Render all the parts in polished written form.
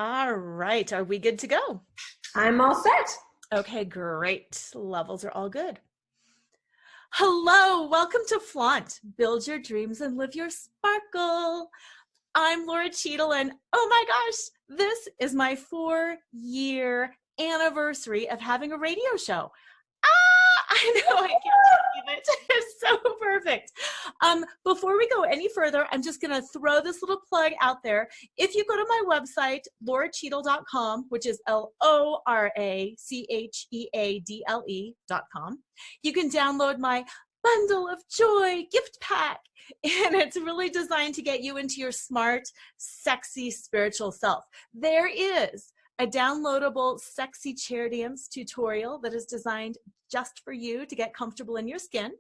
All right. Are we good to go? I'm all set. Okay, great. Levels are all good. Hello. Welcome to Flaunt. Build your dreams and live your sparkle. I'm Laura Cheadle, and oh my gosh, this is my 4-year anniversary of having a radio show. I know, I can't believe it. It's so perfect. Before we go any further, I'm just going to throw this little plug out there. If you go to my website, lauracheadle.com, which is LORACHEADLE.com, you can download my Bundle of Joy gift pack. And it's really designed to get you into your smart, sexy, spiritual self. There is a downloadable sexy chair dance tutorial that is designed just for you to get comfortable in your skin.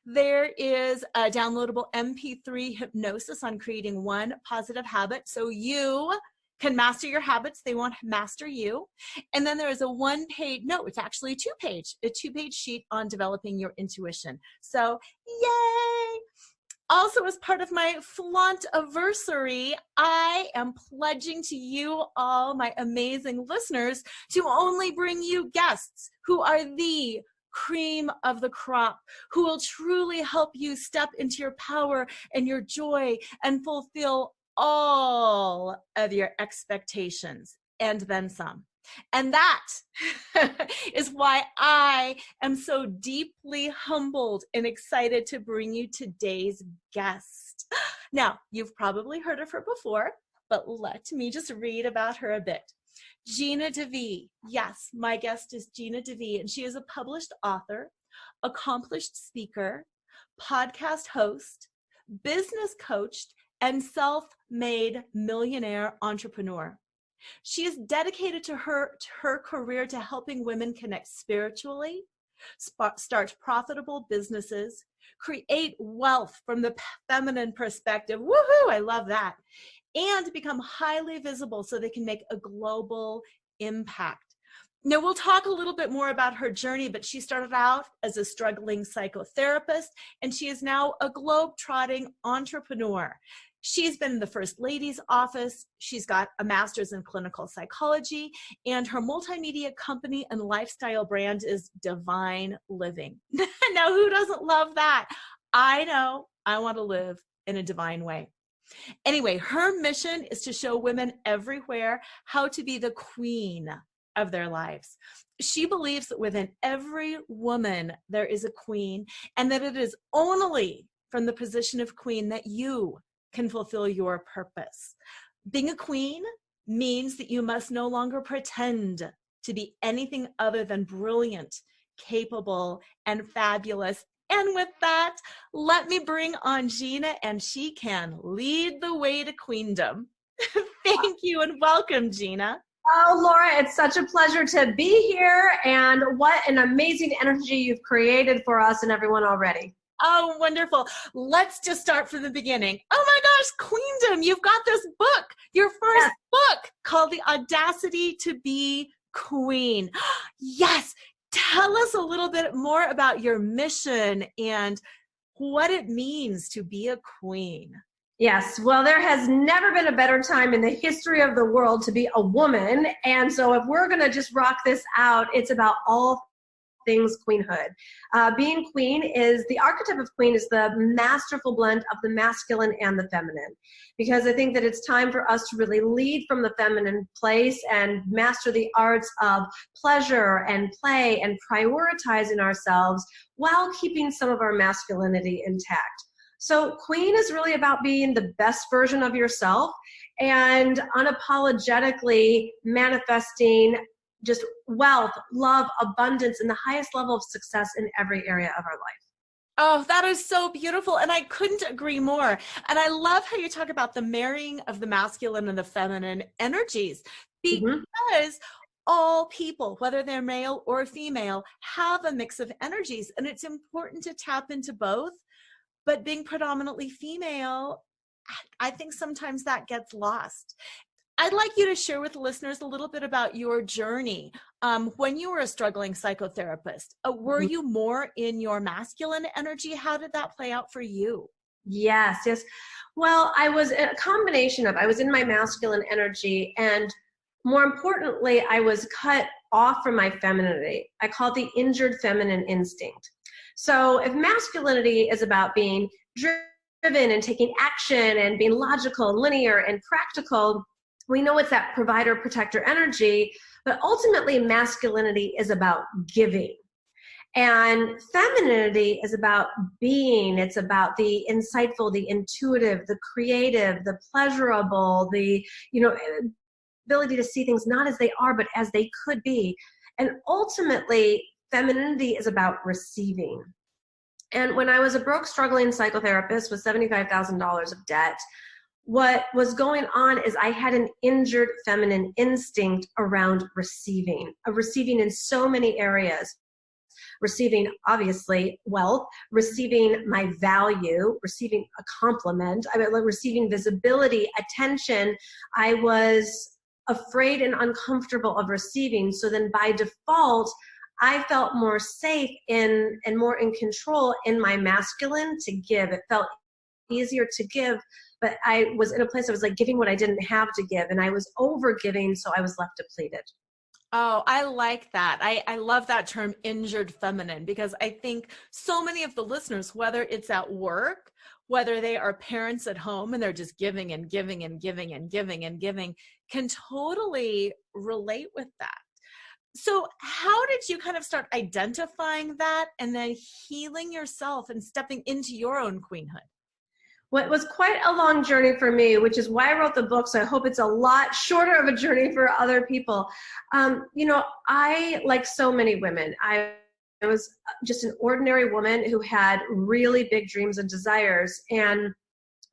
There is a downloadable MP3 hypnosis on creating one positive habit so you can master your habits. They won't master you. And then there is a it's actually a two-page sheet on developing your intuition. So yay! Also, as part of my Flaunt-iversary, I am pledging to you all, my amazing listeners, to only bring you guests who are the cream of the crop, who will truly help you step into your power and your joy and fulfill all of your expectations and then some. And that is why I am so deeply humbled and excited to bring you today's guest. Now, you've probably heard of her before, but let me just read about her a bit. Gina DeVee. Yes, my guest is Gina DeVee, and she is a published author, accomplished speaker, podcast host, business coach, and self-made millionaire entrepreneur. She is dedicated to her career to helping women connect spiritually, start profitable businesses, create wealth from the feminine perspective. Woohoo! I love that. And become highly visible so they can make a global impact. Now, we'll talk a little bit more about her journey, but she started out as a struggling psychotherapist, and she is now a globe-trotting entrepreneur. She's been in the First Lady's office. She's got a master's in clinical psychology, and her multimedia company and lifestyle brand is Divine Living. Now, who doesn't love that? I know. I want to live in a divine way. Anyway, her mission is to show women everywhere how to be the queen of their lives. She believes that within every woman there is a queen, and that it is only from the position of queen that you can fulfill your purpose. Being a queen means that you must no longer pretend to be anything other than brilliant, capable, and fabulous. And with that, let me bring on Gina, and she can lead the way to queendom. Thank you and welcome, Gina. Oh, Laura, it's such a pleasure to be here, and what an amazing energy you've created for us and everyone already. Oh, wonderful. Let's just start from the beginning. Oh my gosh, queendom, you've got this book, your first book called The Audacity to Be Queen. Yes. Tell us a little bit more about your mission and what it means to be a queen. Yes, well, there has never been a better time in the history of the world to be a woman. And so if we're going to just rock this out, it's about all things queenhood. Being queen is, the archetype of queen is the masterful blend of the masculine and the feminine. Because I think that it's time for us to really lead from the feminine place and master the arts of pleasure and play and prioritizing ourselves while keeping some of our masculinity intact. So queen is really about being the best version of yourself and unapologetically manifesting just wealth, love, abundance, and the highest level of success in every area of our life. Oh, that is so beautiful. And I couldn't agree more. And I love how you talk about the marrying of the masculine and the feminine energies, because all people, whether they're male or female, have a mix of energies. And it's important to tap into both. But being predominantly female, I think sometimes that gets lost. I'd like you to share with listeners a little bit about your journey. When you were a struggling psychotherapist, were you more in your masculine energy? How did that play out for you? Yes. Well, I was a combination of, I was in my masculine energy, and more importantly, I was cut off from my femininity. I call it the injured feminine instinct. So if masculinity is about being driven and taking action and being logical and linear and practical, we know it's that provider protector energy, but ultimately masculinity is about giving. And femininity is about being. It's about the insightful, the intuitive, the creative, the pleasurable, the, ability to see things not as they are, but as they could be. And ultimately, femininity is about receiving. And when I was a broke, struggling psychotherapist with $75,000 of debt, what was going on is I had an injured feminine instinct around receiving in so many areas. Receiving, obviously, wealth, receiving my value, receiving a compliment, receiving visibility, attention. I was afraid and uncomfortable of receiving. So then by default, I felt more safe and more in control in my masculine to give. It felt easier to give, but I was in a place I was like giving what I didn't have to give, and I was over giving, so I was left depleted. Oh, I like that. I love that term, injured feminine, because I think so many of the listeners, whether it's at work, whether they are parents at home and they're just giving and giving and giving and giving and giving, can totally relate with that. So how did you kind of start identifying that and then healing yourself and stepping into your own queenhood? Well, it was quite a long journey for me, which is why I wrote the book. So I hope it's a lot shorter of a journey for other people. I, like so many women, I was just an ordinary woman who had really big dreams and desires and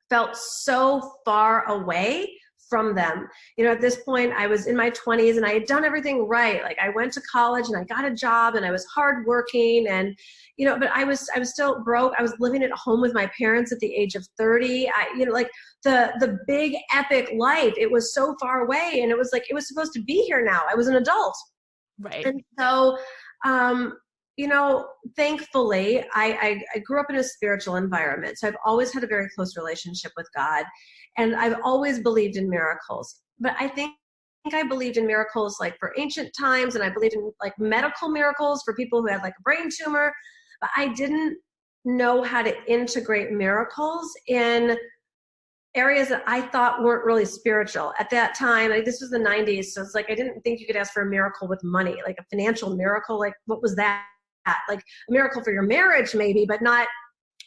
felt so far away from them. At this point, I was in my 20s and I had done everything right. Like I went to college and I got a job and I was hardworking and, but I was still broke. I was living at home with my parents at the age of 30. Like the big epic life, it was so far away, and it was like, it was supposed to be here now. I was an adult. Right. And so, thankfully, I grew up in a spiritual environment. So I've always had a very close relationship with God. And I've always believed in miracles. But I think I believed in miracles like for ancient times, and I believed in like medical miracles for people who had like a brain tumor. But I didn't know how to integrate miracles in areas that I thought weren't really spiritual at that time. Like this was the 90s. So it's like, I didn't think you could ask for a miracle with money, like a financial miracle. Like what was that? Like a miracle for your marriage maybe, but not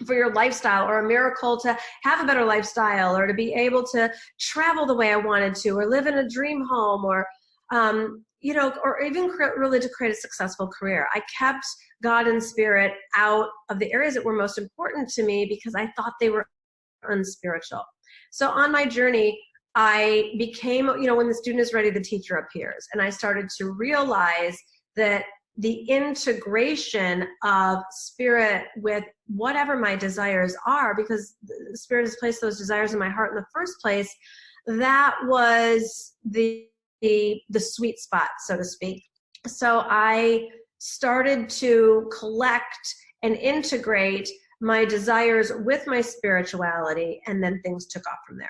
for your lifestyle, or a miracle to have a better lifestyle, or to be able to travel the way I wanted to, or live in a dream home, or, or even really to create a successful career. I kept God and spirit out of the areas that were most important to me because I thought they were unspiritual. So on my journey, I became, when the student is ready, the teacher appears. And I started to realize that the integration of spirit with whatever my desires are, because the spirit has placed those desires in my heart in the first place, that was the sweet spot, so to speak. So I started to collect and integrate my desires with my spirituality, and then things took off from there.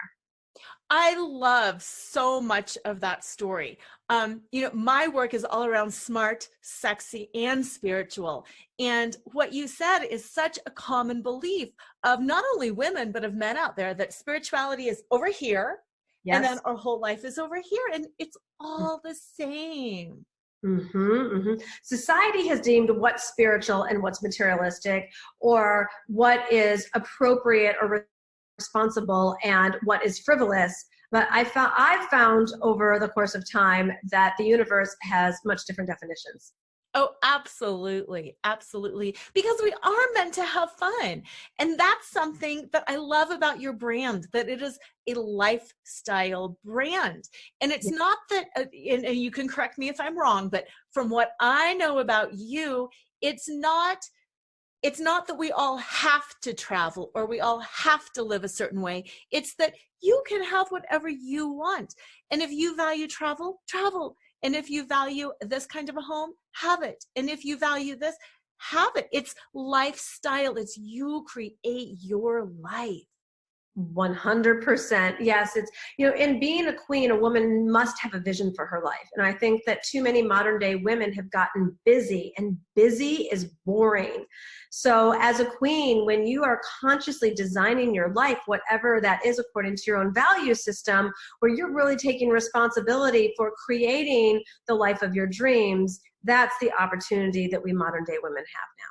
I love so much of that story. My work is all around smart, sexy, and spiritual. And what you said is such a common belief of not only women, but of men out there, that spirituality is over here. Yes. And then our whole life is over here. And it's all the same. Mm-hmm, mm-hmm. Society has deemed what's spiritual and what's materialistic, or what is appropriate or responsible and what is frivolous. But I've found over the course of time that the universe has much different definitions. Oh, absolutely. Absolutely. Because we are meant to have fun. And that's something that I love about your brand, that it is a lifestyle brand. And it's not that, and you can correct me if I'm wrong, but from what I know about you, it's not that we all have to travel or we all have to live a certain way. It's that you can have whatever you want. And if you value travel, travel. And if you value this kind of a home, have it. And if you value this, have it. It's lifestyle. It's you create your life. 100%. Yes. It's, in being a queen, a woman must have a vision for her life. And I think that too many modern day women have gotten busy, and busy is boring. So as a queen, when you are consciously designing your life, whatever that is according to your own value system, where you're really taking responsibility for creating the life of your dreams, that's the opportunity that we modern day women have now.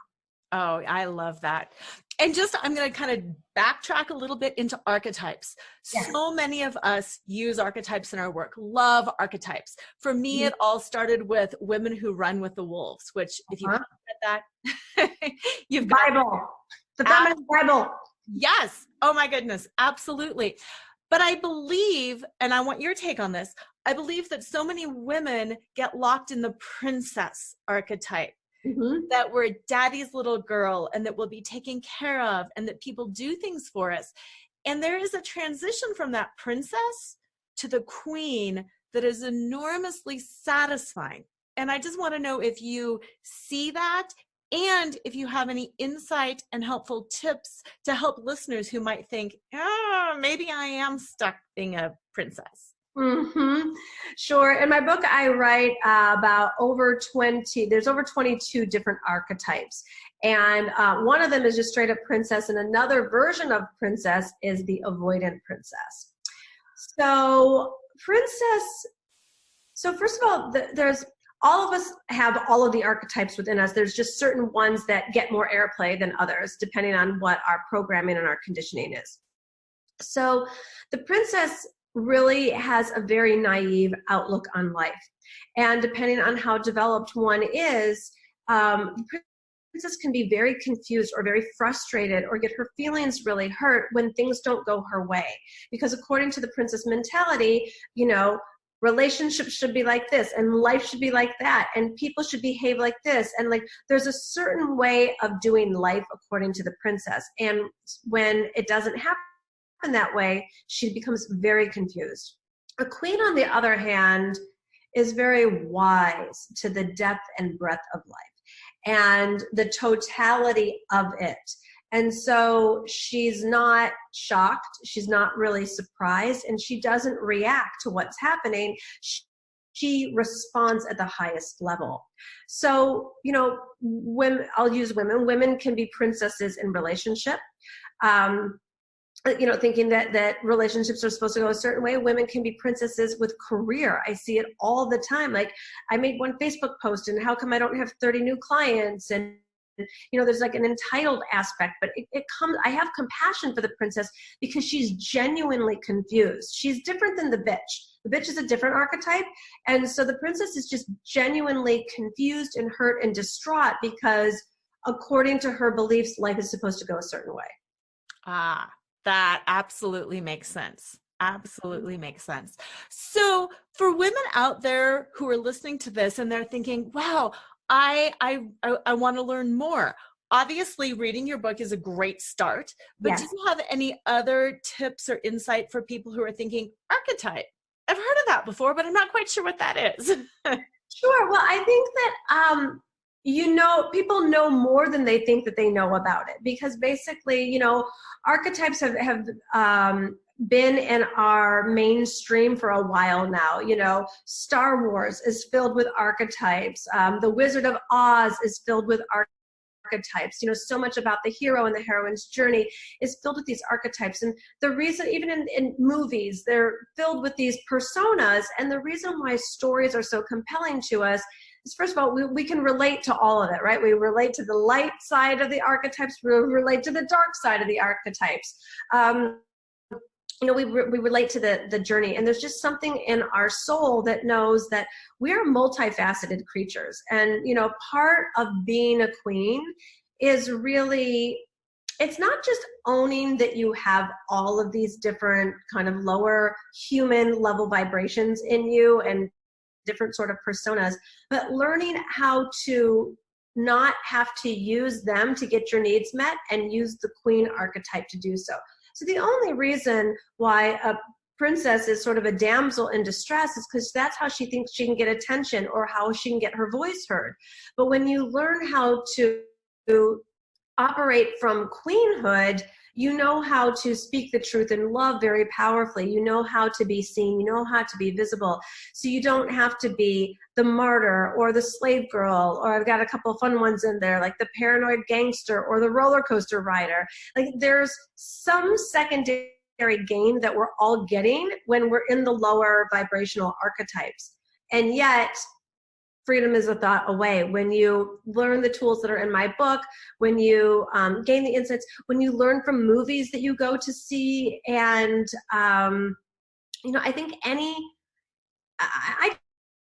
Oh, I love that. And just, I'm going to kind of backtrack a little bit into archetypes. Yes. So many of us use archetypes in our work, love archetypes. For me, it all started with Women Who Run with the Wolves, which if you haven't read that, you've got Bible, the feminine Bible. Yes. Oh my goodness. Absolutely. But I believe, and I want your take on this, I believe that so many women get locked in the princess archetype. That we're daddy's little girl and that we'll be taken care of and that people do things for us. And there is a transition from that princess to the queen that is enormously satisfying. And I just want to know if you see that and if you have any insight and helpful tips to help listeners who might think, maybe I am stuck being a princess. Sure. In my book, I write about there's over 22 different archetypes. And one of them is just straight up princess. And another version of princess is the avoidant princess. So first of all, all of us have all of the archetypes within us. There's just certain ones that get more airplay than others, depending on what our programming and our conditioning is. So the princess really has a very naive outlook on life. And depending on how developed one is, the princess can be very confused or very frustrated or get her feelings really hurt when things don't go her way. Because according to the princess mentality, relationships should be like this and life should be like that and people should behave like this. And there's a certain way of doing life according to the princess. And when it doesn't happen that way, she becomes very confused. A queen, on the other hand, is very wise to the depth and breadth of life and the totality of it. And so she's not shocked, she's not really surprised, and she doesn't react to what's happening. She responds at the highest level. So, I'll use women. Women can be princesses in relationship. Thinking that relationships are supposed to go a certain way. Women can be princesses with career. I see it all the time. I made one Facebook post, and how come I don't have 30 new clients? And there's an entitled aspect, but it comes, I have compassion for the princess because she's genuinely confused. She's different than the bitch. The bitch is a different archetype. And so the princess is just genuinely confused and hurt and distraught because according to her beliefs, life is supposed to go a certain way. That absolutely makes sense. Absolutely makes sense. So for women out there who are listening to this and they're thinking, wow, I want to learn more. Obviously, reading your book is a great start, but Yes. Do you have any other tips or insight for people who are thinking, archetype? I've heard of that before, but I'm not quite sure what that is. Sure. Well, I think that, people know more than they think that they know about it, because basically, archetypes have been in our mainstream for a while now. Star Wars is filled with archetypes. The Wizard of Oz is filled with archetypes. So much about the hero and the heroine's journey is filled with these archetypes. And the reason, even in movies, they're filled with these personas. And the reason why stories are so compelling to us is, first of all, we can relate to all of it, right? We relate to the light side of the archetypes. We relate to the dark side of the archetypes. We relate to the journey, and there's just something in our soul that knows that we're multifaceted creatures. And, part of being a queen is really, it's not just owning that you have all of these different kind of lower human level vibrations in you and different sort of personas, but learning how to not have to use them to get your needs met and use the queen archetype to do so. So the only reason why a princess is sort of a damsel in distress is because that's how she thinks she can get attention or how she can get her voice heard. But when you learn how to operate from queenhood, you know how to speak the truth in love very powerfully. You know how to be seen. You know how to be visible. So you don't have to be the martyr or the slave girl, or I've got a couple of fun ones in there, like the paranoid gangster or the roller coaster rider. Like there's some secondary gain that we're all getting when we're in the lower vibrational archetypes. And yet, freedom is a thought away. When you learn the tools that are in my book, when you gain the insights, when you learn from movies that you go to see, and I think I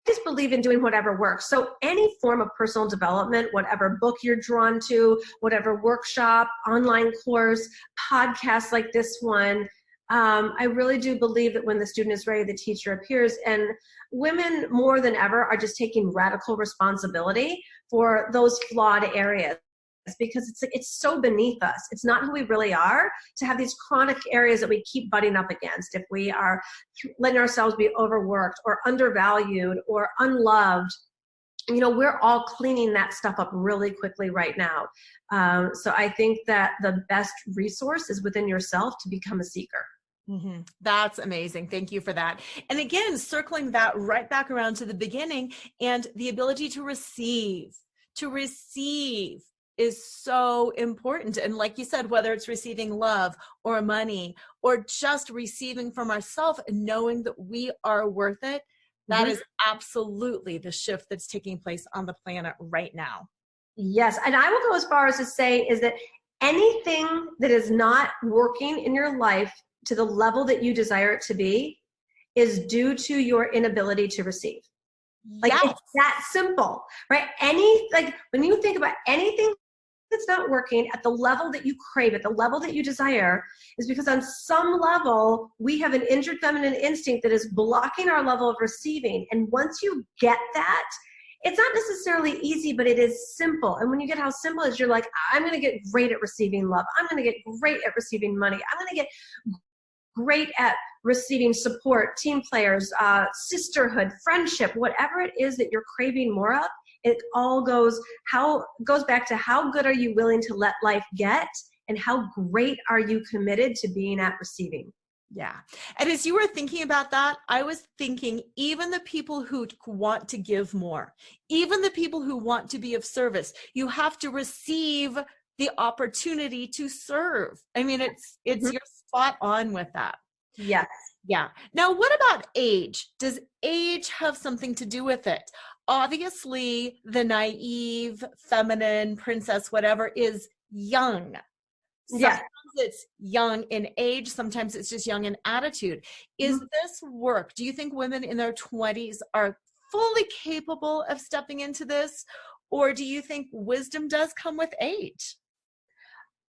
just believe in doing whatever works. So any form of personal development, whatever book you're drawn to, whatever workshop, online course, podcast like this one, I really do believe that when the student is ready, the teacher appears. And women more than ever are just taking radical responsibility for those flawed areas, because it's so beneath us. It's not who we really are to have these chronic areas that we keep butting up against. If we are letting ourselves be overworked or undervalued or unloved, we're all cleaning that stuff up really quickly right now. So I think that the best resource is within yourself to become a seeker. Mm-hmm. That's amazing. Thank you for that. And again, circling that right back around to the beginning, and the ability to receive is so important. And like you said, whether it's receiving love or money or just receiving from ourselves and knowing that we are worth it, that is absolutely the shift that's taking place on the planet right now. Yes. And I will go as far as to say is that anything that is not working in your life to the level that you desire it to be is due to your inability to receive. Like it's that simple, right? When you think about anything that's not working at the level that you crave, at the level that you desire, is because on some level we have an injured feminine instinct that is blocking our level of receiving. And once you get that, it's not necessarily easy, but it is simple. And when you get how simple it is, you're like, I'm going to get great at receiving love. I'm going to get great at receiving money. I'm going to get great at receiving support, team players, sisterhood, friendship, whatever it is that you're craving more of. It all goes back to how good are you willing to let life get, and how great are you committed to being at receiving. Yeah. And as you were thinking about that, I was thinking, even the people who want to give more, even the people who want to be of service, you have to receive the opportunity to serve. I mean, it's you're spot on with that. Yes. Yeah. Now, what about age? Does age have something to do with it? Obviously, the naive, feminine, princess, whatever, is young. Sometimes it's young in age. Sometimes it's just young in attitude. Is this work? Do you think women in their 20s are fully capable of stepping into this? Or do you think wisdom does come with age?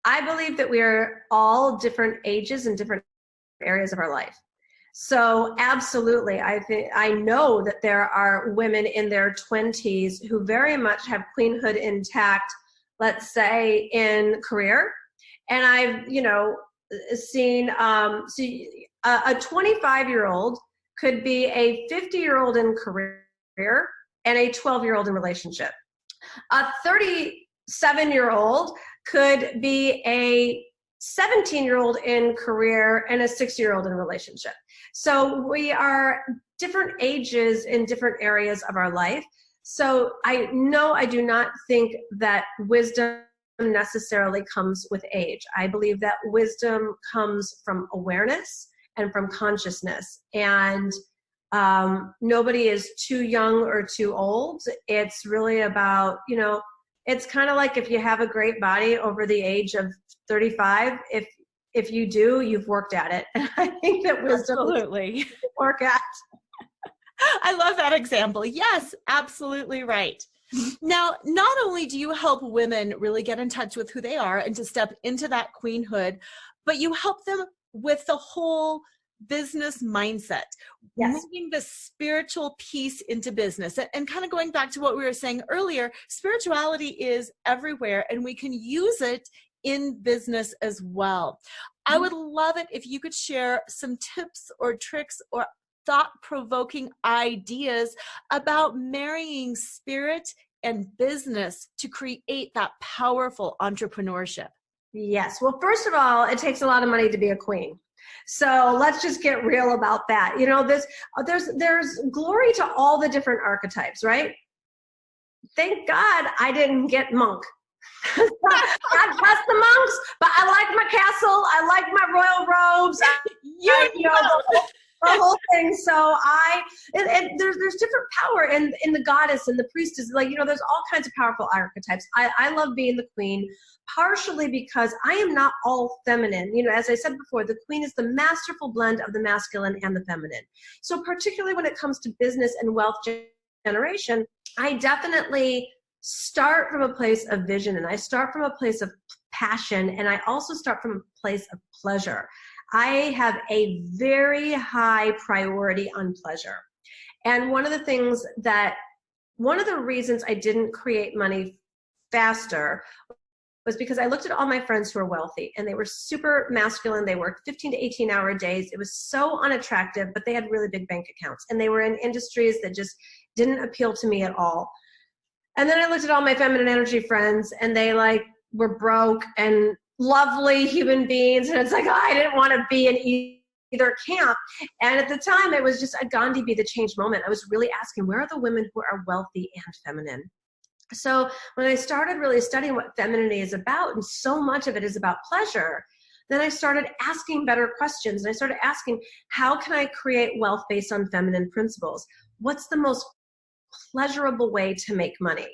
I believe that we are all different ages and different areas of our life. So absolutely, I know that there are women in their 20s who very much have queenhood intact, let's say in career. And I've, seen a 25-year-old could be a 50-year-old in career and a 12-year-old in relationship. A 37-year-old could be a 17-year-old in career and a 6-year-old in relationship. So we are different ages in different areas of our life. So I do not think that wisdom necessarily comes with age. I believe that wisdom comes from awareness and from consciousness. And nobody is too young or too old. It's really about, it's kind of like if you have a great body over the age of 35, if you do, you've worked at it. And I think that wisdom absolutely work at. I love that example. Yes, absolutely right. Now, not only do you help women really get in touch with who they are and to step into that queenhood, but you help them with the whole business mindset, moving the spiritual piece into business. And kind of going back to what we were saying earlier, spirituality is everywhere and we can use it in business as well. I would love it if you could share some tips or tricks or thought-provoking ideas about marrying spirit and business to create that powerful entrepreneurship? Yes. Well, first of all, it takes a lot of money to be a queen. So let's just get real about that. You know, there's glory to all the different archetypes, right? Thank God I didn't get monk. God bless the monks, but I like my castle. I like my royal robes. The whole thing. So there's different power in the goddess and the priestess. Like, you know, there's all kinds of powerful archetypes. I love being the queen, partially because I am not all feminine. You know, as I said before, the queen is the masterful blend of the masculine and the feminine. So particularly when it comes to business and wealth generation, I definitely start from a place of vision, and I start from a place of passion, and I also start from a place of pleasure. I have a very high priority on pleasure. And one of the reasons I didn't create money faster was because I looked at all my friends who are wealthy, and they were super masculine. They worked 15 to 18-hour days. It was so unattractive, but they had really big bank accounts, and they were in industries that just didn't appeal to me at all. And then I looked at all my feminine energy friends, and they were broke and lovely human beings. And it's like, oh, I didn't want to be in either camp. And at the time, it was just a Gandhi be the change moment. I was really asking, where are the women who are wealthy and feminine? So when I started really studying what femininity is about, and so much of it is about pleasure, then I started asking better questions. And I started asking, how can I create wealth based on feminine principles? What's the most pleasurable way to make money?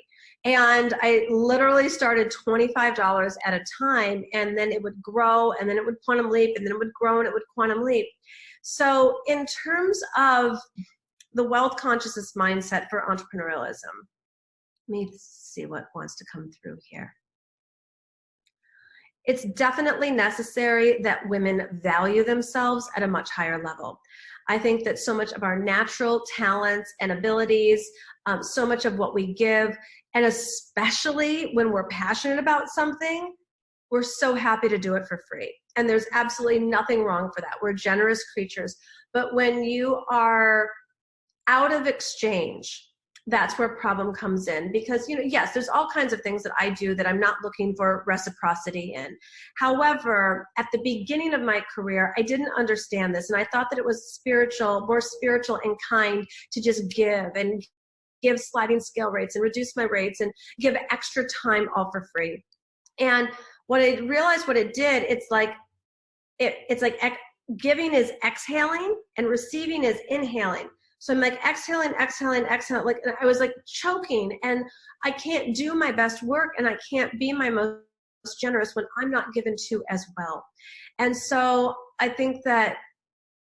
And I literally started $25 at a time, and then it would grow, and then it would quantum leap, and then it would grow, and it would quantum leap. So in terms of the wealth consciousness mindset for entrepreneurialism, let me see what wants to come through here. It's definitely necessary that women value themselves at a much higher level. I think that so much of our natural talents and abilities, so much of what we give, and especially when we're passionate about something, we're so happy to do it for free. And there's absolutely nothing wrong for that. We're generous creatures. But when you are out of exchange, that's where problem comes in. Because, you know, yes, there's all kinds of things that I do that I'm not looking for reciprocity in. However, at the beginning of my career, I didn't understand this. And I thought that it was more spiritual and kind to just give and give sliding scale rates and reduce my rates and give extra time all for free. And when I realized what it did, it's like giving is exhaling and receiving is inhaling. So I'm like exhaling, exhaling, exhaling. Like I was like choking, and I can't do my best work, and I can't be my most generous when I'm not given to as well. And so I think that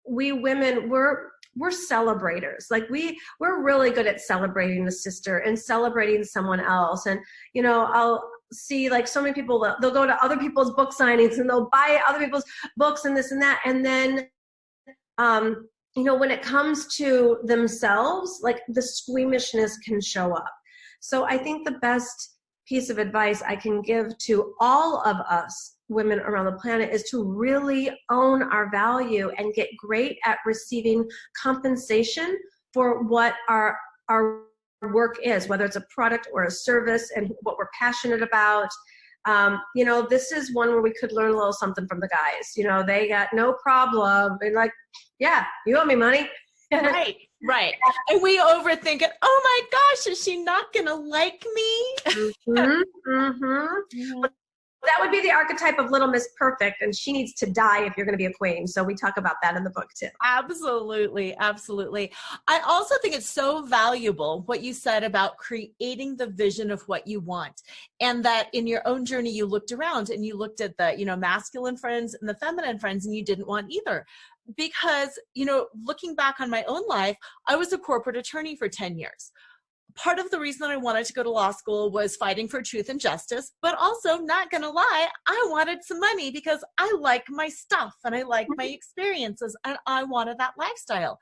we women, we're celebrators. Like we're really good at celebrating the sister and celebrating someone else. And, you know, I'll see like so many people, they'll go to other people's book signings and they'll buy other people's books and this and that. And then, you know, when it comes to themselves, like the squeamishness can show up. So I think the best piece of advice I can give to all of us women around the planet is to really own our value and get great at receiving compensation for what our work is, whether it's a product or a service and what we're passionate about. You know, this is one where we could learn a little something from the guys. You know, they got no problem. And like, yeah, you owe me money. Right, right. And we overthink it. Oh my gosh, is she not going to like me? That would be the archetype of Little Miss Perfect, and she needs to die if you're going to be a queen. So we talk about that in the book too. Absolutely, absolutely. I also think it's so valuable what you said about creating the vision of what you want, and that in your own journey you looked around and you looked at the, you know, masculine friends and the feminine friends, and you didn't want either. Because, you know, looking back on my own life, I was a corporate attorney for 10 years. Part of the reason that I wanted to go to law school was fighting for truth and justice, but also, not gonna lie, I wanted some money because I like my stuff and I like my experiences and I wanted that lifestyle.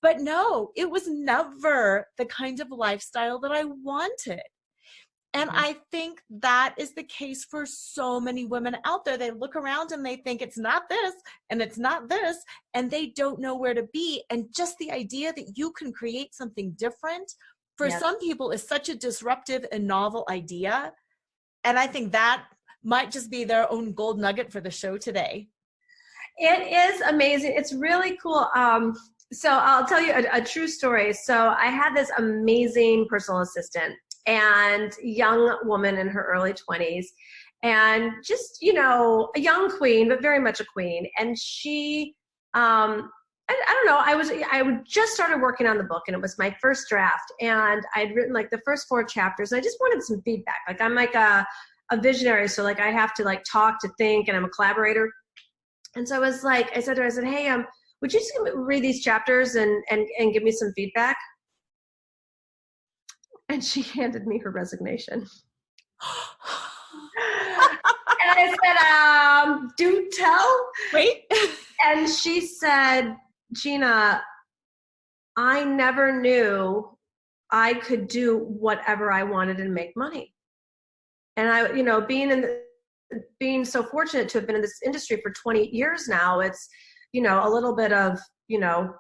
But no, it was never the kind of lifestyle that I wanted. And I think that is the case for so many women out there. They look around and they think it's not this and it's not this, and they don't know where to be. And just the idea that you can create something different for some people is such a disruptive and novel idea. And I think that might just be their own gold nugget for the show today. It is amazing. It's really cool. So I'll tell you a true story. So I had this amazing personal assistant and young woman in her early 20s, and just, you know, a young queen, but very much a queen. And she, I don't know, I just started working on the book, and it was my first draft, and I'd written like the first 4 chapters. And I just wanted some feedback. Like, I'm like a visionary. So like I have to like talk to think, and I'm a collaborator. And so I was like, I said to her, I said, hey, would you just read these chapters and give me some feedback? And she handed me her resignation. And I said, do tell. Wait. And she said, Gina, I never knew I could do whatever I wanted and make money. And I, you know, being so fortunate to have been in this industry for 20 years now, it's, you know, a little bit of, you know,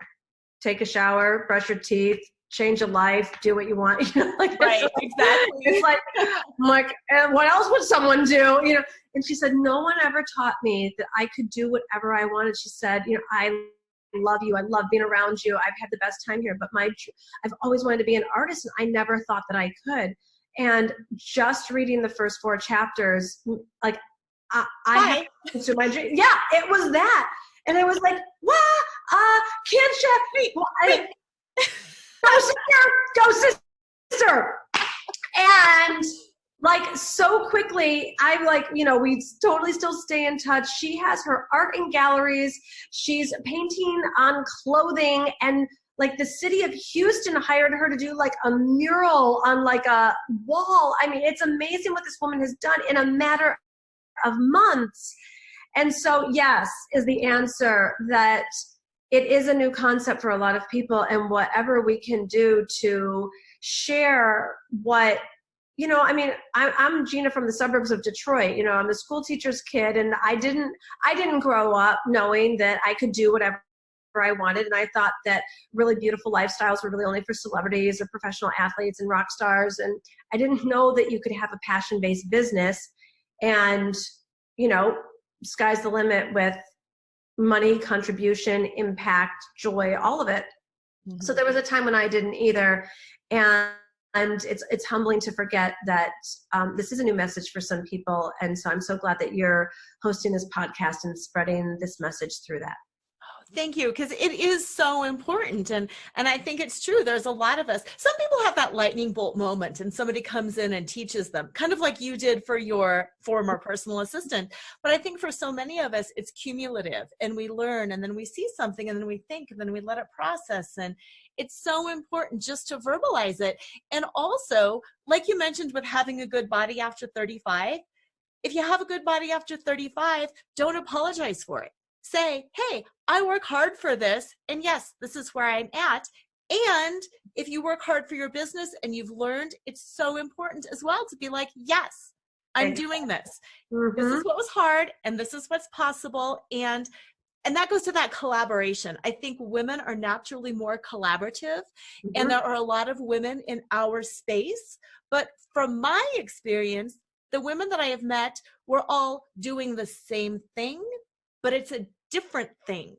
take a shower, brush your teeth, change a life, do what you want. You know, like, right, exactly. It's like, I'm like, what else would someone do? You know, and she said, no one ever taught me that I could do whatever I wanted. She said, you know, I love you. I love being around you. I've had the best time here, but I've always wanted to be an artist, and I never thought that I could. And just reading the first 4 chapters, like, I had to my dream. Yeah, it was that. And I was like, what? Can't you? Go sister. And like, so quickly, I like, you know, we totally still stay in touch. She has her art in galleries. She's painting on clothing, and like the city of Houston hired her to do like a mural on like a wall. I mean, it's amazing what this woman has done in a matter of months. And so, yes, is the answer, that it is a new concept for a lot of people, and whatever we can do to share what, you know, I mean, I'm Gina from the suburbs of Detroit. You know, I'm a school teacher's kid, and I didn't grow up knowing that I could do whatever I wanted. And I thought that really beautiful lifestyles were really only for celebrities or professional athletes and rock stars. And I didn't know that you could have a passion-based business, and, you know, sky's the limit with money, contribution, impact, joy, all of it. Mm-hmm. So there was a time when I didn't either. And it's humbling to forget that this is a new message for some people. And so I'm so glad that you're hosting this podcast and spreading this message through that. Thank you, because it is so important. And I think it's true. There's a lot of us. Some people have that lightning bolt moment, and somebody comes in and teaches them, kind of like you did for your former personal assistant. But I think for so many of us, it's cumulative, and we learn, and then we see something, and then we think, and then we let it process. And it's so important just to verbalize it. And also, like you mentioned with having a good body after 35, if you have a good body after 35, don't apologize for it. Say, hey, I work hard for this, and yes, this is where I'm at. And if you work hard for your business and you've learned, it's so important as well to be like, yes, I'm doing this. Mm-hmm. This is what was hard, and this is what's possible. And that goes to that collaboration. I think women are naturally more collaborative, mm-hmm. and there are a lot of women in our space. But from my experience, the women that I have met were all doing the same thing, but it's a different thing.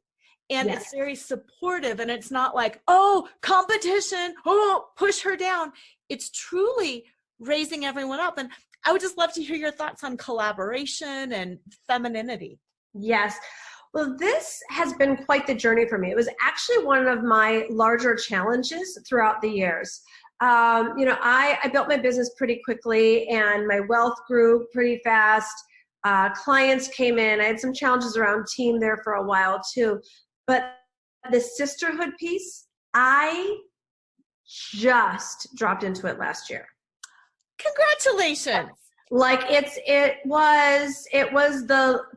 And yes. It's very supportive, and it's not like, oh, competition, oh, push her down. It's truly raising everyone up. And I would just love to hear your thoughts on collaboration and femininity. Yes. Well, this has been quite the journey for me. It was actually one of my larger challenges throughout the years. You know, I built my business pretty quickly, and my wealth grew pretty fast. Clients came in. I had some challenges around team there for a while too. But the sisterhood piece, I just dropped into it last year. Congratulations. Like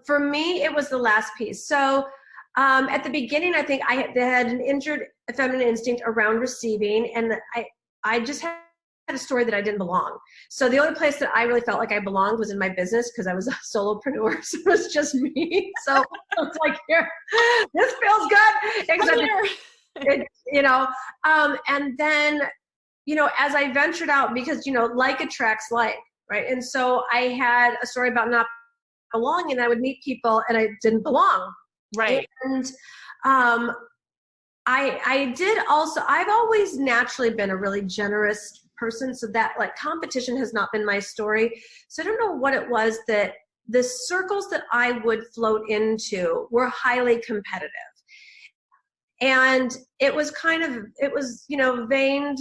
for me, it was the last piece. So at the beginning, I think I had an injured feminine instinct around receiving, and I just had a story that I didn't belong. So the only place that I really felt like I belonged was in my business, because I was a solopreneur. So it was just me. So I was like, here, this feels good. Except you know, and then as I ventured out, because, like attracts like, right? And so I had a story about not belonging, and I would meet people and I didn't belong. Right. And I did also, I've always naturally been a really generous person. So that like competition has not been my story. So I don't know what it was that the circles that I would float into were highly competitive. And it was veined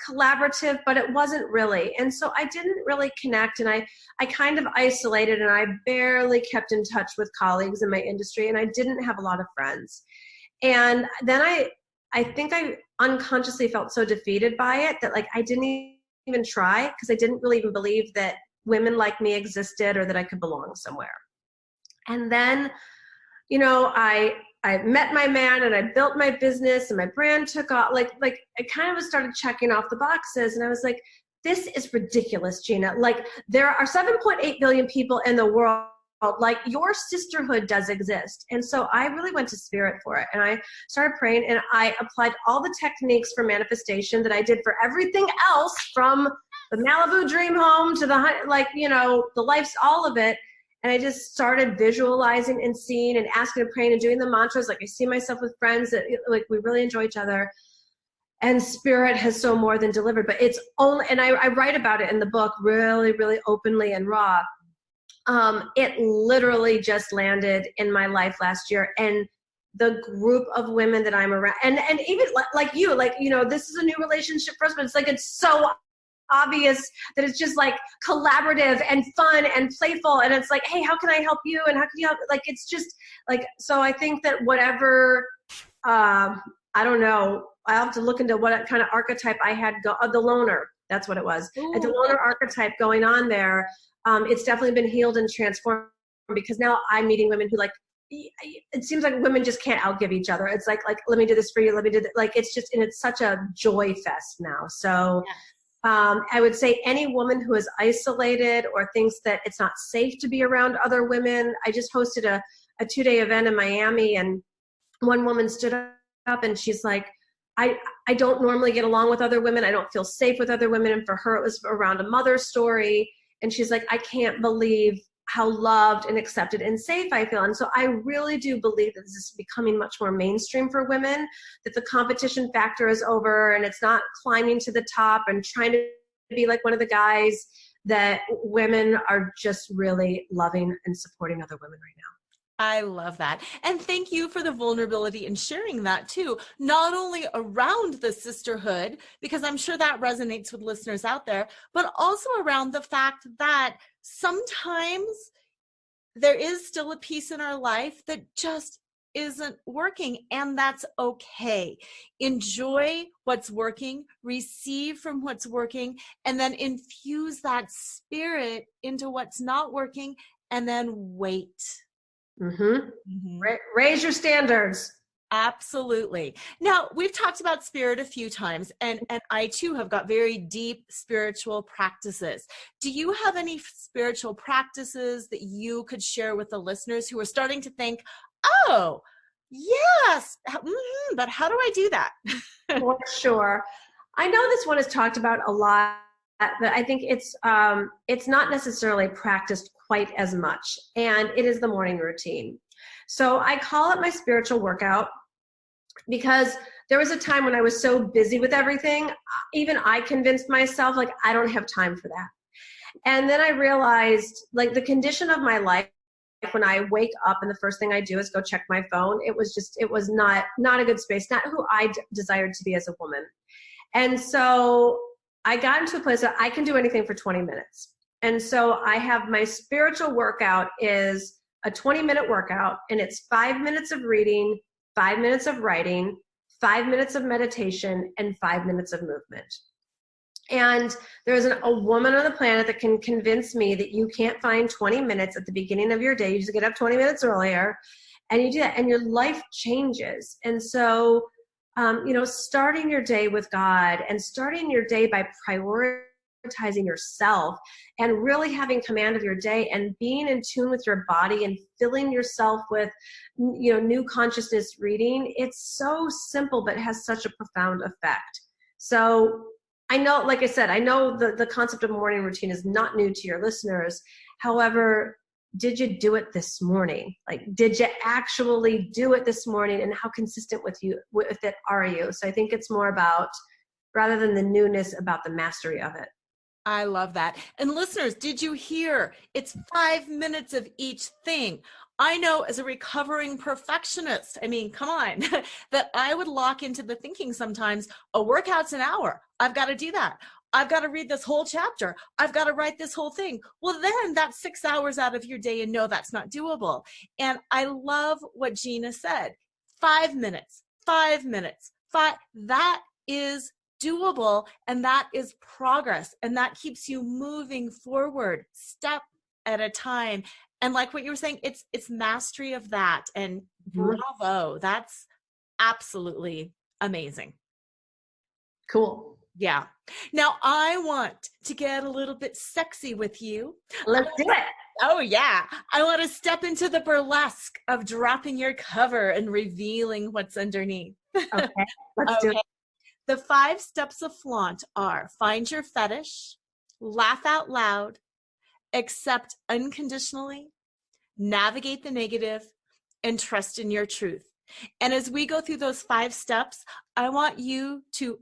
collaborative, but it wasn't really. And so I didn't really connect, and I kind of isolated, and I barely kept in touch with colleagues in my industry, and I didn't have a lot of friends. And then I think I unconsciously felt so defeated by it that like I didn't even try, because I didn't really even believe that women like me existed or that I could belong somewhere. And then, I met my man and I built my business and my brand took off. Like I kind of started checking off the boxes, and I was like, this is ridiculous, Gina. Like there are 7.8 billion people in the world. Like your sisterhood does exist. And so I really went to spirit for it, and I started praying, and I applied all the techniques for manifestation that I did for everything else, from the Malibu dream home to the life's, all of it. And I just started visualizing and seeing and asking and praying and doing the mantras. Like I see myself with friends that like we really enjoy each other, and spirit has so more than delivered. But it's only, and I write about it in the book really, really openly and raw. It literally just landed in my life last year, and the group of women that I'm around, and even like you, this is a new relationship for us, but it's so obvious that it's just like collaborative and fun and playful, and it's like, hey, how can I help you, and how can you help? Like it's just like, so I think that whatever, I don't know, I'll have to look into what kind of archetype I had the loner, that's what it was. And the loner archetype going on there. It's definitely been healed and transformed, because now I'm meeting women who it seems like women just can't outgive each other. It's like, let me do this for you. Let me do that. Like, it's just, and it's such a joy fest now. So I would say any woman who is isolated or thinks that it's not safe to be around other women. I just hosted a 2-day event in Miami, and one woman stood up and she's like, I don't normally get along with other women. I don't feel safe with other women. And for her, it was around a mother story. And she's like, I can't believe how loved and accepted and safe I feel. And so I really do believe that this is becoming much more mainstream for women, that the competition factor is over, and it's not climbing to the top and trying to be like one of the guys, that women are just really loving and supporting other women right now. I love that. And thank you for the vulnerability and sharing that too, not only around the sisterhood, because I'm sure that resonates with listeners out there, but also around the fact that sometimes there is still a piece in our life that just isn't working, and that's okay. Enjoy what's working, receive from what's working, and then infuse that spirit into what's not working, and then wait. Mm-hmm. Mm-hmm. Raise your standards. Absolutely. Now, we've talked about spirit a few times, and I too have got very deep spiritual practices. Do you have any spiritual practices that you could share with the listeners who are starting to think, oh, yes, but how do I do that? For sure. I know this one is talked about a lot, but I think it's not necessarily practiced quite as much, and it is the morning routine. So I call it my spiritual workout, because there was a time when I was so busy with everything, even I convinced myself, like, I don't have time for that. And then I realized, like, the condition of my life, when I wake up and the first thing I do is go check my phone, it was not a good space, not who I desired to be as a woman. And so I got into a place that I can do anything for 20 minutes. And so I have my spiritual workout is a 20-minute workout, and it's 5 minutes of reading, 5 minutes of writing, 5 minutes of meditation, and 5 minutes of movement. And there's a woman on the planet that can convince me that you can't find 20 minutes at the beginning of your day. You just get up 20 minutes earlier, and you do that, and your life changes. And so, starting your day with God, and starting your day by prioritizing yourself and really having command of your day, and being in tune with your body, and filling yourself with, new consciousness reading. It's so simple, but has such a profound effect. So I know, like I said, I know the concept of morning routine is not new to your listeners. However, did you do it this morning? Like, did you actually do it this morning, and how consistent with it are you? So I think it's more about, rather than the newness, about the mastery of it. I love that. And listeners, did you hear? It's 5 minutes of each thing. I know as a recovering perfectionist, I mean, come on, that I would lock into the thinking sometimes, a workout's an hour. I've got to do that. I've got to read this whole chapter. I've got to write this whole thing. Well, then that's 6 hours out of your day, and no, that's not doable. And I love what Gina said. 5 minutes, 5 minutes, that is doable, and that is progress, and that keeps you moving forward step at a time. And like what you were saying, it's mastery of that, and bravo, that's absolutely amazing. Cool. Yeah. Now I want to get a little bit sexy with you. Let's do it. Oh yeah. I want to step into the burlesque of dropping your cover and revealing what's underneath. Okay, let's do it. The 5 steps of flaunt are: find your fetish, laugh out loud, accept unconditionally, navigate the negative, and trust in your truth. And as we go through those 5 steps, I want you to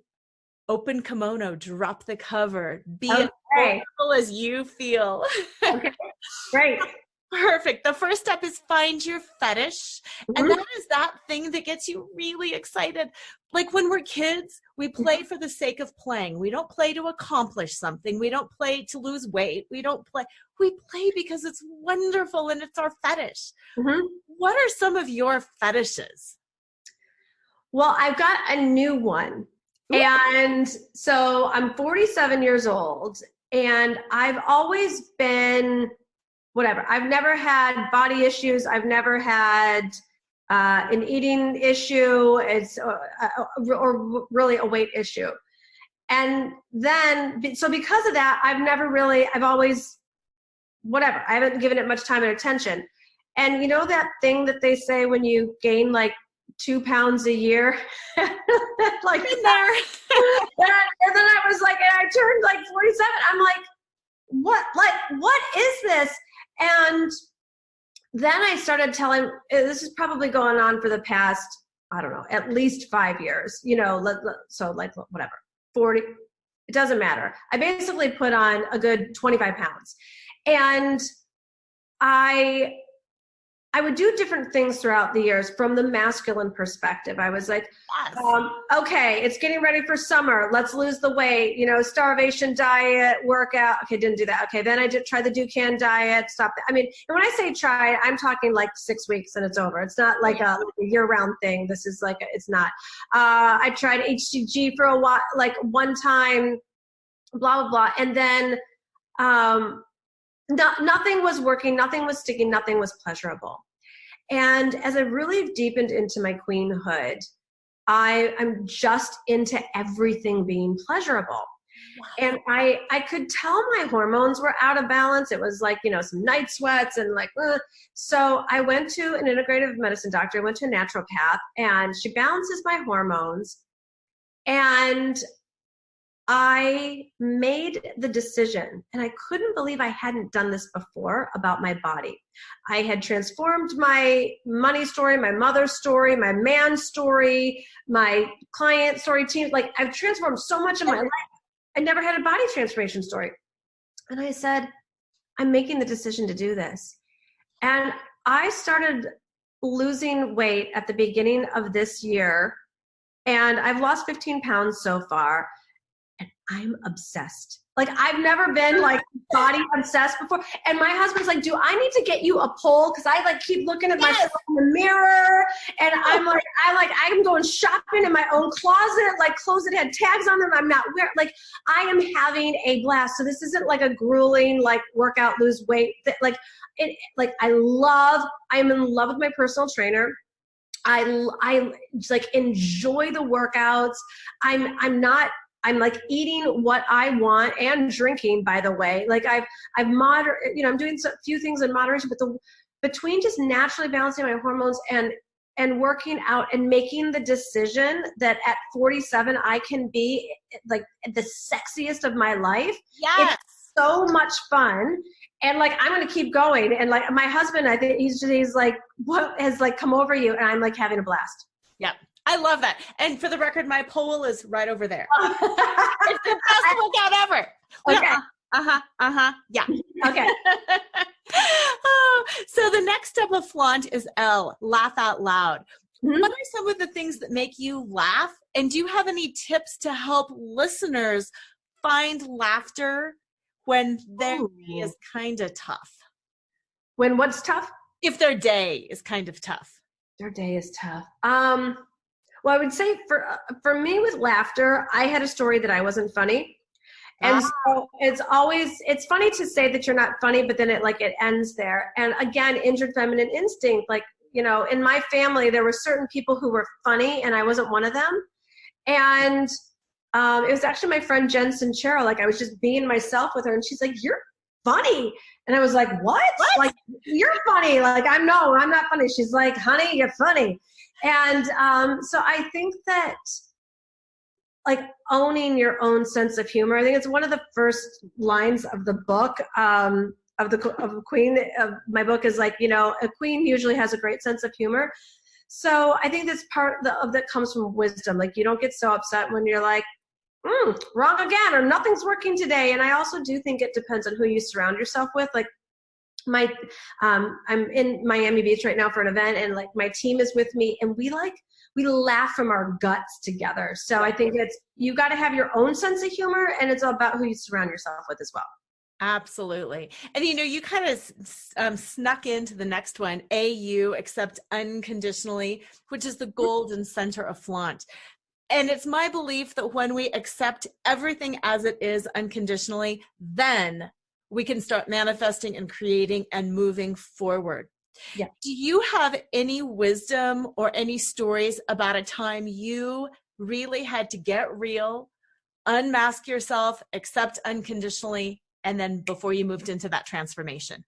open kimono, drop the cover, be as vulnerable as you feel. Okay, great. Perfect. The first step is find your fetish. And that is that thing that gets you really excited. Like when we're kids, we play for the sake of playing. We don't play to accomplish something. We don't play to lose weight. We play because it's wonderful and it's our fetish. What are some of your fetishes? Well, I've got a new one. And so I'm 47 years old, and I've always been whatever. I've never had body issues. I've never had an eating issue. It's or really a weight issue. And then, so because of that, I've always, whatever. I haven't given it much time and attention. And you know that thing that they say when you gain like 2 pounds a year? Like in there. And then I was like, and I turned like 47. I'm like, what is this? And then I started telling, this is probably going on for the past, I don't know, at least 5 years, so like whatever, 40, it doesn't matter. I basically put on a good 25 pounds. And I would do different things throughout the years from the masculine perspective. I was like, okay, it's getting ready for summer. Let's lose the weight, starvation diet, workout. Okay, didn't do that. Okay, then I did try the Dukan diet, stop that. I mean, and when I say try, I'm talking like 6 weeks and it's over. It's not like a year-round thing. This is like, it's not. I tried HCG for a while, like one time, blah, blah, blah. And then nothing was working, nothing was sticking, nothing was pleasurable. And as I really deepened into my queenhood, I'm just into everything being pleasurable. Wow. And I could tell my hormones were out of balance. It was like, some night sweats and like, so I went to an integrative medicine doctor. I went to a naturopath, and she balances my hormones. And I made the decision, and I couldn't believe I hadn't done this before, about my body. I had transformed my money story, my mother's story, my man story, my client story, team. Like, I've transformed so much of my life. I never had a body transformation story. And I said, I'm making the decision to do this. And I started losing weight at the beginning of this year, and I've lost 15 pounds so far. And I'm obsessed. Like, I've never been like body obsessed before. And my husband's like, do I need to get you a pole? Cause I like keep looking at myself in the mirror. And I'm going shopping in my own closet, like clothes that had tags on them. I'm not wearing, like, I am having a blast. So this isn't like a grueling, like workout, lose weight. I am in love with my personal trainer. I like enjoy the workouts. I'm like eating what I want and drinking, by the way. Like I'm doing a few things in moderation, but between just naturally balancing my hormones and and working out and making the decision that at 47 I can be like the sexiest of my life. Yes. It's so much fun. And like, I'm going to keep going. And like my husband, I think he's like, what has like come over you? And I'm like having a blast. Yeah. I love that. And for the record, my pole is right over there. It's the best workout ever. Okay. Yeah. Okay. Oh, so the next step of flaunt is L, laugh out loud. Mm-hmm. What are some of the things that make you laugh? And do you have any tips to help listeners find laughter when their day is kind of tough? When what's tough? If their day is kind of tough. Their day is tough. Well, I would say for me with laughter, I had a story that I wasn't funny. And so it's funny to say that you're not funny, but then it ends there. And again, injured feminine instinct, like, you know, in my family, there were certain people who were funny and I wasn't one of them. And it was actually my friend Jen Sincero. Like I was just being myself with her and she's like, you're funny. And I was like, what? Like, you're funny. Like, I'm not funny. She's like, honey, you're funny. And so I think that like owning your own sense of humor, I think it's one of the first lines of the book of Queen. My book is like, you know, a queen usually has a great sense of humor. So I think that's part of that comes from wisdom. Like you don't get so upset when you're like, wrong again, or nothing's working today. And I also do think it depends on who you surround yourself with. Like I'm in Miami Beach right now for an event and like my team is with me and we laugh from our guts together. So I think you got to have your own sense of humor and it's all about who you surround yourself with as well. Absolutely. And, you know, you kind of snuck into the next one, AU, accept unconditionally, which is the golden center of flaunt. And it's my belief that when we accept everything as it is unconditionally, then we can start manifesting and creating and moving forward. Yeah. Do you have any wisdom or any stories about a time you really had to get real, unmask yourself, accept unconditionally, and then before you moved into that transformation?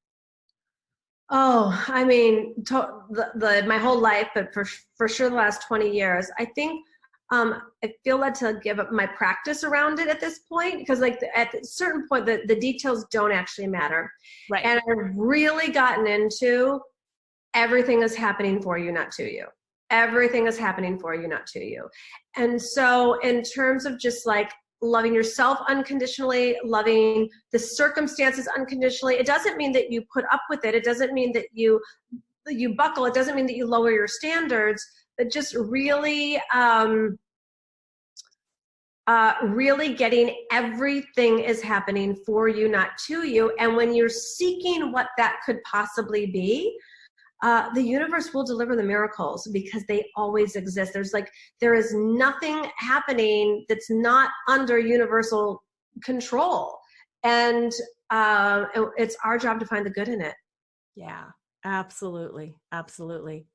Oh, I mean, my whole life, but for sure the last 20 years, I think I feel led to give up my practice around it at this point because like at a certain point, the details don't actually matter. Right. And I've really gotten into everything is happening for you, not to you. Everything is happening for you, not to you. And so in terms of just like loving yourself unconditionally, loving the circumstances unconditionally, it doesn't mean that you put up with it. It doesn't mean that you buckle. It doesn't mean that you lower your standards, but just really, really getting everything is happening for you, not to you. And when you're seeking what that could possibly be, the universe will deliver the miracles because they always exist. There is nothing happening that's not under universal control. And it's our job to find the good in it. Yeah, absolutely. Absolutely.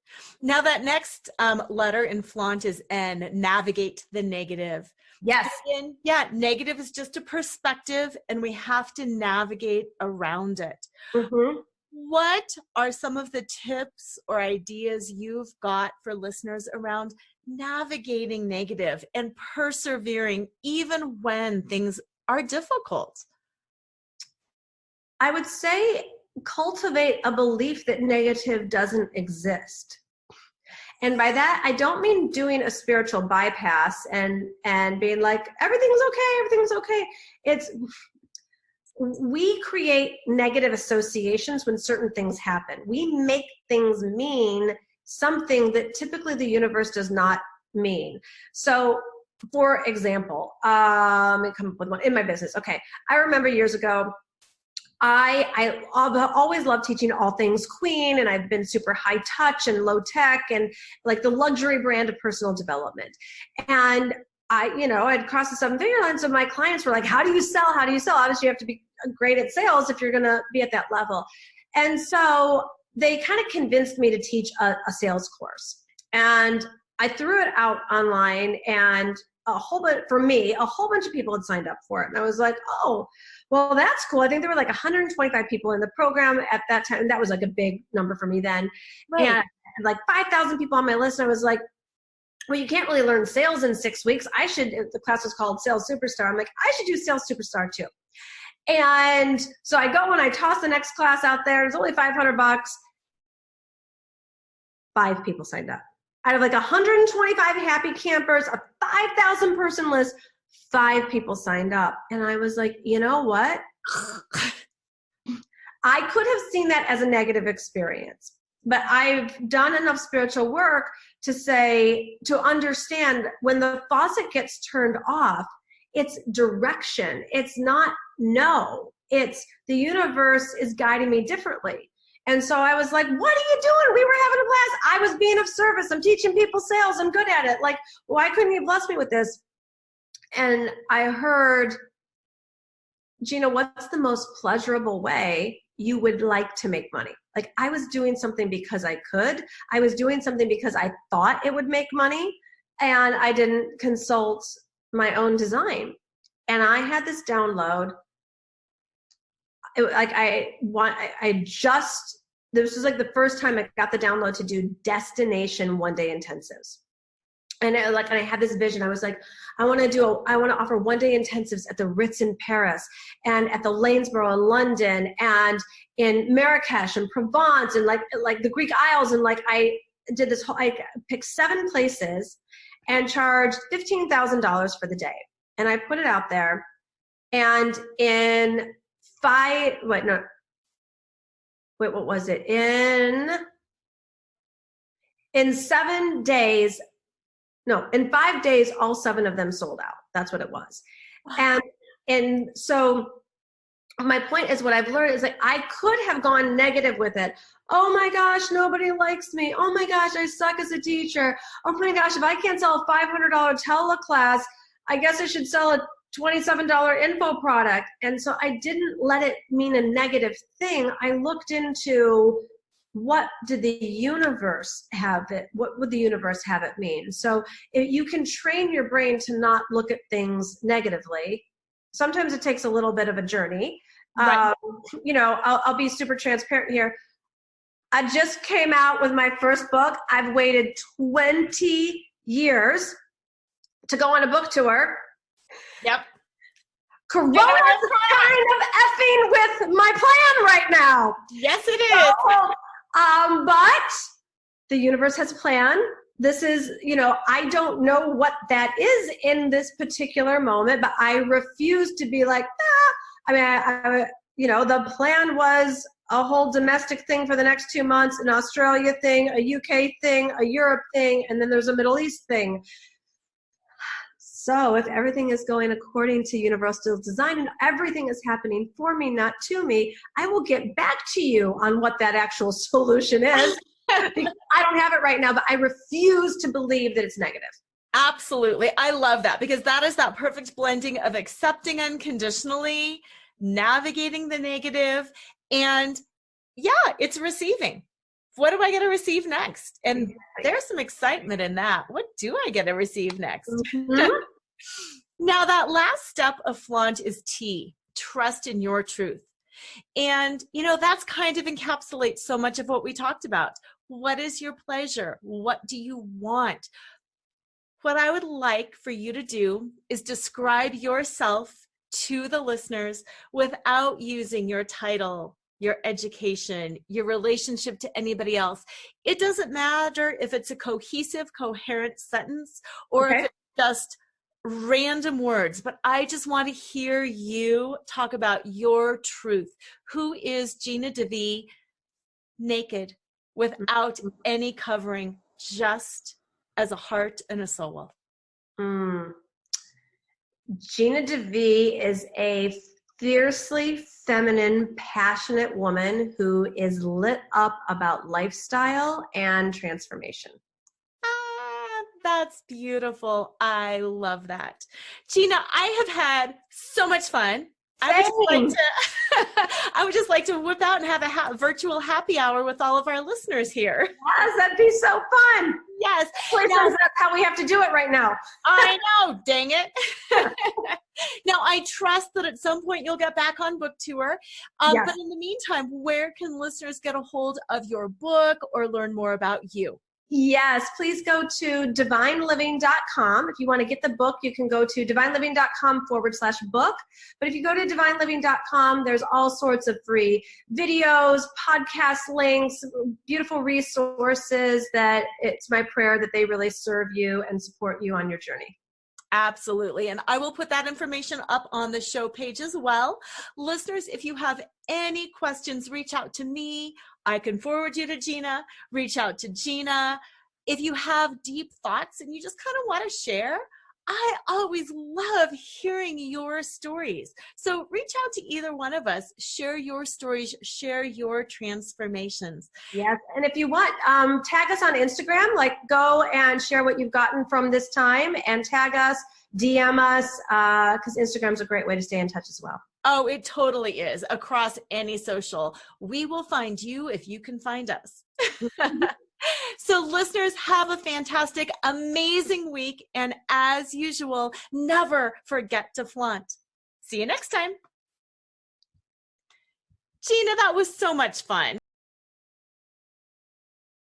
Now that next letter in flaunt is N, navigate the negative. Yes. And yeah, negative is just a perspective and we have to navigate around it. Mm-hmm. What are some of the tips or ideas you've got for listeners around navigating negative and persevering even when things are difficult? I would say cultivate a belief that negative doesn't exist. And by that, I don't mean doing a spiritual bypass and being like, everything's okay. We create negative associations when certain things happen. We make things mean something that typically the universe does not mean. So, for example, let me come up with one in my business. Okay, I remember years ago, I always loved teaching all things Queen, and I've been super high touch and low tech and like the luxury brand of personal development. And I'd crossed the 7-figure line, so my clients were like, how do you sell? Obviously, you have to be great at sales if you're going to be at that level. And so they kind of convinced me to teach a sales course. And I threw it out online, and a whole bunch of people had signed up for it. And I was like, oh, well, that's cool. I think there were like 125 people in the program at that time. And that was like a big number for me then. Right. And like 5,000 people on my list. And I was like, well, you can't really learn sales in 6 weeks. The class was called Sales Superstar. I'm like, I should do Sales Superstar too. And so I go and I toss the next class out there. It's only $500. 5 people signed up. Out of like 125 happy campers, a 5,000 person list, 5 people signed up. And I was like, you know what? I could have seen that as a negative experience, but I've done enough spiritual work to understand when the faucet gets turned off, it's direction. It's not no. It's the universe is guiding me differently. And so I was like, what are you doing? We were having a blast. I was being of service. I'm teaching people sales. I'm good at it. Like, why couldn't you bless me with this? And I heard, Gina, what's the most pleasurable way you would like to make money? Like, I was doing something because I could. I was doing something because I thought it would make money, and I didn't consult my own design. And I had this download. This was like the first time I got the download to do destination one-day intensives. And I had this vision. I was like, I want to offer one-day intensives at the Ritz in Paris, and at the Lanesborough in London, and in Marrakesh and Provence, and like the Greek Isles. And like, I did this whole, I picked 7 places and charged $15,000 for the day. And I put it out there, and in 5 days, all 7 of them sold out. That's what it was. Wow. And so my point is, what I've learned is, like, I could have gone negative with it. Oh my gosh, nobody likes me. Oh my gosh, I suck as a teacher. Oh my gosh, if I can't sell a $500 teleclass, I guess I should sell a $27 info product. And so I didn't let it mean a negative thing. I looked into, what did the universe have it? What would the universe have it mean? So if you can train your brain to not look at things negatively. Sometimes it takes a little bit of a journey. Right. I'll be super transparent here. I just came out with my first book. I've waited 20 years to go on a book tour. Yep. Corona's kind of effing with my plan right now. Yes, it is. But the universe has a plan. This is, I don't know what that is in this particular moment, but I refuse to be like, the plan was a whole domestic thing for the next 2 months, an Australia thing, a UK thing, a Europe thing, and then there's a Middle East thing. So if everything is going according to universal design and everything is happening for me, not to me, I will get back to you on what that actual solution is. Because I don't have it right now, but I refuse to believe that it's negative. Absolutely. I love that, because that is that perfect blending of accepting unconditionally, navigating the negative, and it's receiving. What do I get to receive next? And there's some excitement in that. What do I get to receive next? Mm-hmm. Now, that last step of flaunt is T, trust in your truth. And, that's kind of encapsulates so much of what we talked about. What is your pleasure? What do you want? What I would like for you to do is describe yourself to the listeners without using your title, your education, your relationship to anybody else. It doesn't matter if it's a cohesive, coherent sentence or if it's just random words, but I just want to hear you talk about your truth. Who is Gina DeVee, naked, without any covering, just as a heart and a soul? Gina DeVee is a fiercely feminine, passionate woman who is lit up about lifestyle and transformation. That's beautiful. I love that. Gina, I have had so much fun. I would just like to whip out and have a virtual happy hour with all of our listeners here. Yes, that'd be so fun. Yes. That's how we have to do it right now. I know, dang it. Now, I trust that at some point you'll get back on book tour. Yes. But in the meantime, where can listeners get a hold of your book or learn more about you? Yes, please go to divineliving.com. If you want to get the book, you can go to divineliving.com/book. But if you go to divineliving.com, there's all sorts of free videos, podcast links, beautiful resources that it's my prayer that they really serve you and support you on your journey. Absolutely. And I will put that information up on the show page as well. Listeners, if you have any questions, reach out to me. I can forward you to Gina. Reach out to Gina. If you have deep thoughts and you just kind of want to share, I always love hearing your stories. So reach out to either one of us. Share your stories. Share your transformations. Yes, and if you want, tag us on Instagram. Like, go and share what you've gotten from this time, and tag us, DM us, because Instagram's a great way to stay in touch as well. Oh, it totally is. Across any social, we will find you if you can find us. So listeners, have a fantastic, amazing week. And as usual, never forget to flaunt. See you next time. Gina, that was so much fun.